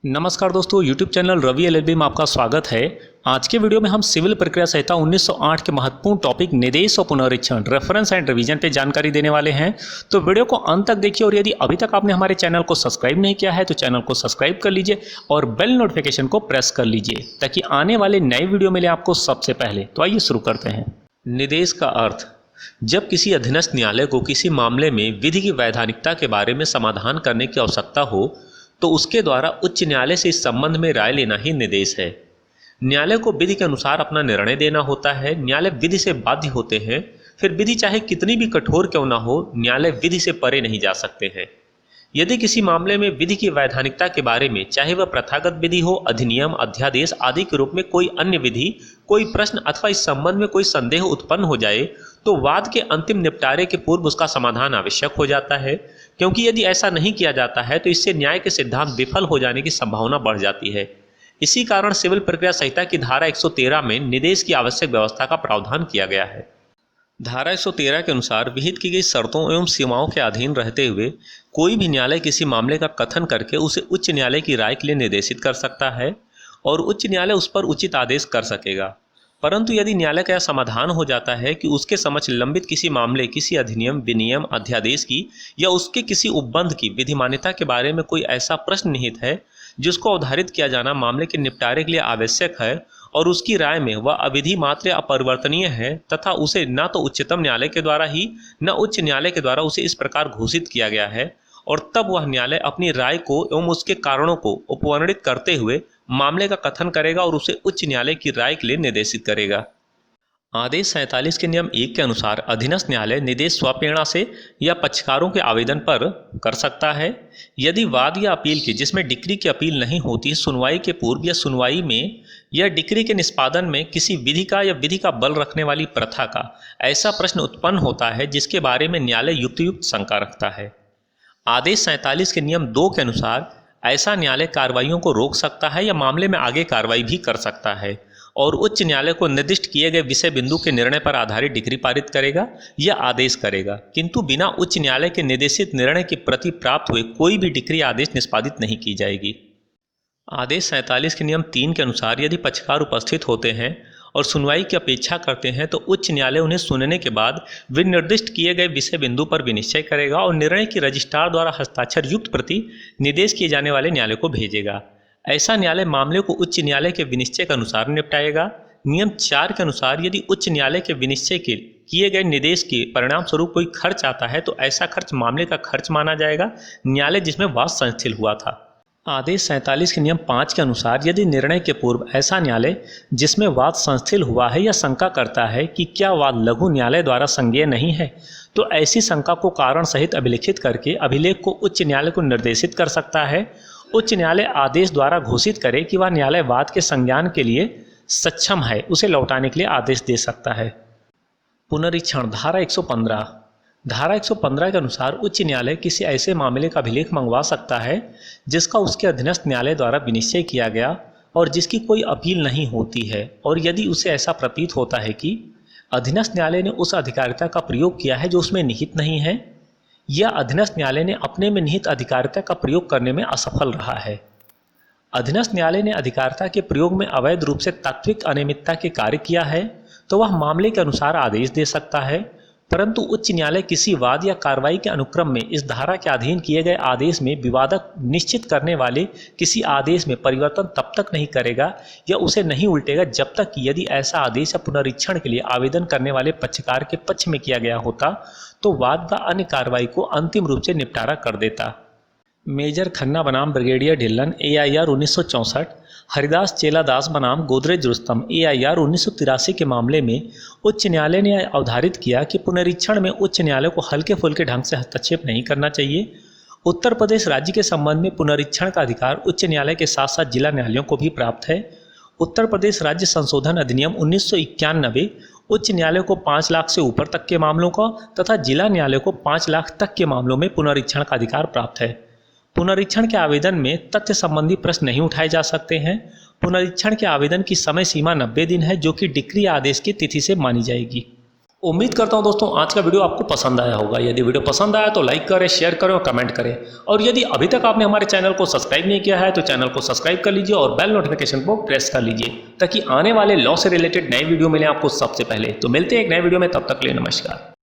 नमस्कार दोस्तों, YouTube channel Ravi LLB में आपका स्वागत है। आज के वीडियो में हम सिविल प्रक्रिया संहिता 1908 के महत्वपूर्ण टॉपिक निर्देश और पुनरीक्षण रेफरेंस एंड रिवीजन पे जानकारी देने वाले हैं। तो वीडियो को अंत तक देखिए और यदि अभी तक आपने हमारे चैनल को सब्सक्राइब नहीं किया है तो चैनल को सब्सक्राइब कर लीजिए और बेल नोटिफिकेशन को प्रेस कर लीजिए ताकि आने वाले नए वीडियो मिले आपको सबसे पहले। तो आइए शुरू करते हैं। निर्देश का अर्थ: जब किसी अधीनस्थ न्यायालय को किसी मामले में विधि की वैधानिकता के बारे में समाधान करने की आवश्यकता हो तो उसके द्वारा उच्च न्यायालय से इस संबंध में राय लेना ही निर्देश है। न्यायालय को विधि के अनुसार अपना निर्णय देना होता है। न्यायालय विधि से बाध्य होते हैं, फिर विधि चाहे कितनी भी कठोर क्यों ना हो, न्यायालय विधि से परे नहीं जा सकते हैं। यदि किसी मामले में विधि की वैधानिकता के बारे में, चाहे वह प्रथागत विधि हो, अधिनियम, अध्यादेश आदि के रूप में कोई अन्य विधि, कोई प्रश्न अथवा इस संबंध में कोई संदेह उत्पन्न हो जाए तो वाद के अंतिम निपटारे के पूर्व उसका समाधान आवश्यक हो जाता है, क्योंकि यदि ऐसा नहीं किया जाता है तो इससे न्याय के सिद्धांत विफल हो जाने की संभावना बढ़ जाती है। इसी कारण सिविल प्रक्रिया संहिता की धारा 113 में निर्देश की आवश्यक व्यवस्था का प्रावधान किया गया है। धारा 113 के अनुसार विहित की गई शर्तों एवं सीमाओं के अधीन रहते हुए कोई भी न्यायालय किसी मामले का कथन करके उसे उच्च न्यायालय की राय के लिए निर्देशित कर सकता है और उच्च न्यायालय उस पर उचित आदेश कर सकेगा। परंतु यदि न्यायालय का यह समाधान हो जाता है कि उसके समक्ष लंबित किसी मामले, किसी अधिनियम, विनियम, अध्यादेश की या उसके किसी उपबंध की विधिमान्यता के बारे में कोई ऐसा प्रश्न निहित है जिसको अवधारित किया जाना मामले के निपटारे के लिए आवश्यक है और उसकी राय में वह अविधि मात्र अपरिवर्तनीय है तथा उसे न तो उच्चतम न्यायालय के द्वारा ही न उच्च न्यायालय के द्वारा उसे इस प्रकार घोषित किया गया है, और तब वह न्यायालय अपनी राय को एवं उसके कारणों को उपवर्णित करते हुए मामले का कथन करेगा और उसे उच्च न्यायालय की राय के लिए निर्देशित करेगा। आदेश 47 के नियम 1 के अनुसार अधीनस्थ न्यायालय निर्देश स्वप्रेरणा से या पक्षकारों के आवेदन पर कर सकता है। यदि वाद या अपील की, जिसमें डिक्री की अपील नहीं होती, सुनवाई के पूर्व या सुनवाई में या डिक्री के निष्पादन में किसी विधि का या विधि का बल रखने वाली प्रथा का ऐसा प्रश्न उत्पन्न होता है जिसके बारे में न्यायालय युक्त शंका रखता है। आदेश 47 के नियम 2 के अनुसार ऐसा न्यायालय कार्रवाइयों को रोक सकता है या मामले में आगे कार्रवाई भी कर सकता है और उच्च न्यायालय को निर्दिष्ट किए गए विषय बिंदु के निर्णय पर आधारित डिक्री पारित करेगा या आदेश करेगा, किंतु बिना उच्च न्यायालय के निर्देशित निर्णय की प्रति प्राप्त हुए कोई भी डिक्री आदेश निष्पादित नहीं की जाएगी। आदेश 47 के नियम 3 के अनुसार यदि पक्षकार उपस्थित होते हैं और सुनवाई की अपेक्षा करते हैं तो उच्च न्यायालय उन्हें सुनने के बाद विनिर्दिष्ट किए गए विषय बिंदु पर विनिश्चय करेगा और निर्णय की रजिस्ट्रार द्वारा हस्ताक्षर युक्त प्रति निर्देश किए जाने वाले न्यायालय को भेजेगा। ऐसा न्यायालय मामले को उच्च न्यायालय के विनिश्चय के अनुसार निपटाएगा। नियम 4 के अनुसार यदि उच्च न्यायालय के विनिश्चय के किए गए निर्देश के परिणाम स्वरूप कोई खर्च आता है तो ऐसा खर्च मामले का खर्च माना जाएगा, न्यायालय जिसमें वाद संस्थिल हुआ था। आदेश 47 के नियम 5 के अनुसार यदि निर्णय के पूर्व ऐसा न्यायालय जिसमें वाद संस्थिल हुआ है या शंका करता है कि क्या वाद लघु न्यायालय द्वारा संज्ञेय नहीं है तो ऐसी शंका को कारण सहित अभिलिखित करके अभिलेख को उच्च न्यायालय को निर्देशित कर सकता है। उच्च न्यायालय आदेश द्वारा घोषित करे कि वह न्यायालय वाद के संज्ञान के लिए सक्षम है, उसे लौटाने के लिए आदेश दे सकता है। पुनरीक्षण धारा 115 धारा 115 के अनुसार उच्च न्यायालय किसी ऐसे मामले का अभिलेख मंगवा सकता है जिसका उसके अधीनस्थ न्यायालय द्वारा विनिश्चय किया गया और जिसकी कोई अपील नहीं होती है, और यदि उसे ऐसा प्रतीत होता है कि अधीनस्थ न्यायालय ने उस अधिकारिता का प्रयोग किया है जो उसमें निहित नहीं है या अधीनस्थ न्यायालय ने अपने में निहित अधिकारिता का प्रयोग करने में असफल रहा है। अधीनस्थ न्यायालय ने अधिकारिता के प्रयोग में अवैध रूप से तात्विक अनियमितता के कार्य किया है तो वह मामले के अनुसार आदेश दे सकता है, परंतु उच्च न्यायालय किसी वाद या कार्रवाई के अनुक्रम में इस धारा के अधीन किए गए आदेश में विवादक निश्चित करने वाले किसी आदेश में परिवर्तन तब तक नहीं करेगा या उसे नहीं उल्टेगा जब तक कि यदि ऐसा आदेश या पुनरीक्षण के लिए आवेदन करने वाले पक्षकार के पक्ष में किया गया होता तो वाद व अन्य कार्रवाई को अंतिम रूप से निपटारा कर देता। मेजर खन्ना बनाम ब्रिगेडियर ढिल्लन AIR 1964, हरिदास चेलादास बनाम गोदरेज रुस्तम AIR 1983 के मामले में उच्च न्यायालय ने अवधारित किया कि पुनरीक्षण में उच्च न्यायालय को हल्के फुल्के ढंग से हस्तक्षेप नहीं करना चाहिए। उत्तर प्रदेश राज्य के संबंध में पुनरीक्षण का अधिकार उच्च न्यायालय के साथ साथ जिला न्यायालयों को भी प्राप्त है। उत्तर प्रदेश राज्य संशोधन अधिनियम 1991 उच्च न्यायालय को 5 लाख से ऊपर तक के मामलों का तथा जिला न्यायालय को 5 लाख तक के मामलों में पुनरीक्षण का अधिकार प्राप्त है। पुनरीक्षण के आवेदन में तथ्य संबंधी प्रश्न नहीं उठाए जा सकते हैं। पुनरीक्षण के आवेदन की समय सीमा 90 दिन है, जो कि डिक्री आदेश की तिथि से मानी जाएगी। उम्मीद करता हूं दोस्तों आज का वीडियो आपको पसंद आया होगा। यदि वीडियो पसंद आया तो लाइक करें, शेयर करें और कमेंट करें। और यदि अभी तक आपने हमारे चैनल को सब्सक्राइब नहीं किया है तो चैनल को सब्सक्राइब कर लीजिए और बेल नोटिफिकेशन को प्रेस कर लीजिए ताकि आने वाले लॉ से रिलेटेड नए वीडियो मिले आपको सबसे पहले। तो मिलते हैं एक नए वीडियो में, तब तक के लिए नमस्कार।